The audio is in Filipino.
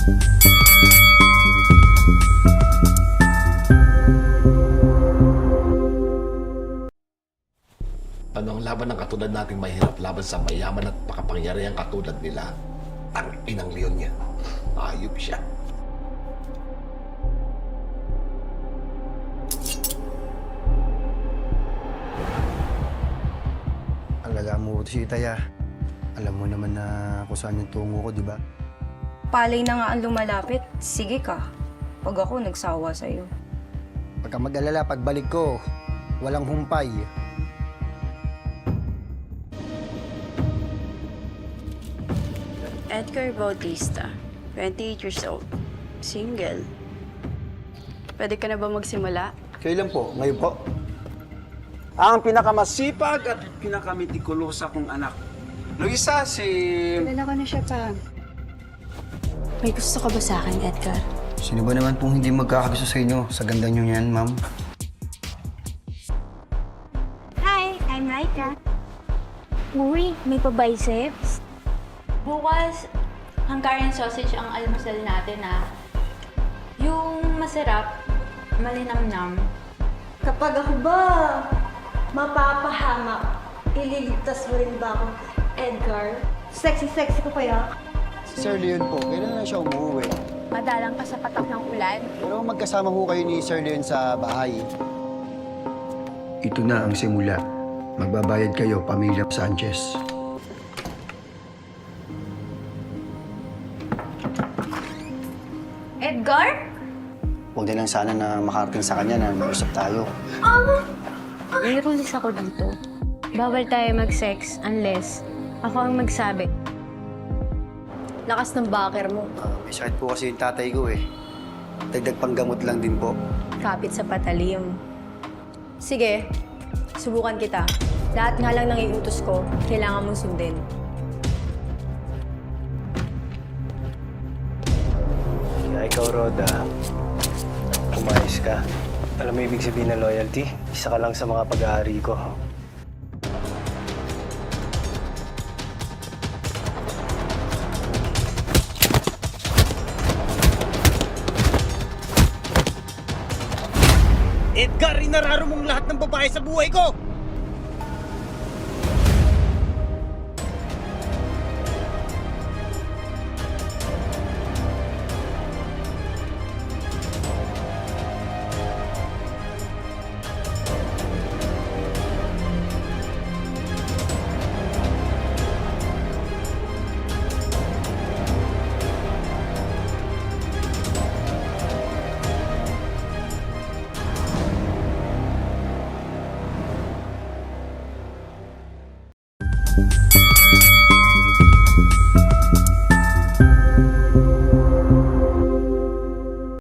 Ano ang laban ng katulad nating mahirap laban sa mayaman at makapangyarihang katulad nila? Ang inang leon niya. Ayop siya. Alagaan mo si Itaya. Alam mo naman na kung saan yung tungo ko, di ba? Palay na nga ang lumalapit. Sige ka. Pag ako nagsawa sa'yo. Pagka mag-alala, pagbalik ko, walang humpay. Edgar Bautista, 28 years old, single. Pwede ka na ba magsimula? Kailan po? Ngayon po? Ang pinakamasipag at pinakamitikulosa kong anak. Luisa, si... Kilala ko na siya pa. May gusto ka ba sa akin, Edgar? Sino ba naman pong hindi magkakagusto sa inyo? Sa ganda nyo yan, ma'am. Hi, I'm Laika. Uy, may pa-biceps? Bukas, Hungarian sausage ang almusal natin yung masarap, malinamnam. Kapag ako ba mapapahamak, ililigtas mo rin ba ako, Edgar? Sexy-sexy ko kaya? Si Sir Leon po, kailan na siya umuwi? Madalang ka sa patak ng ulan. Pero magkasama ho kayo ni Sir Leon sa bahay. Ito na ang simula. Magbabayad kayo, Pamilya Sanchez. Edgar? Huwag na lang sana na makarating sa kanya na mag-usap tayo. May rules ako dito. Bawal tayo mag-sex unless ako ang magsabi. Lakas ng backer mo. May sakit po kasi yung tatay ko eh. Dagdag panggamot lang din po. Kapit sa patalim. Sige, subukan kita. Lahat nga lang ng iutos ko, kailangan mong sundin. Kaya ikaw, Roda, umayos ka. Alam mo ibig sabihin ng loyalty? Isa ka lang sa mga pag-aari ko. Edgar, inararo mong lahat ng babae sa buhay ko! Thank you.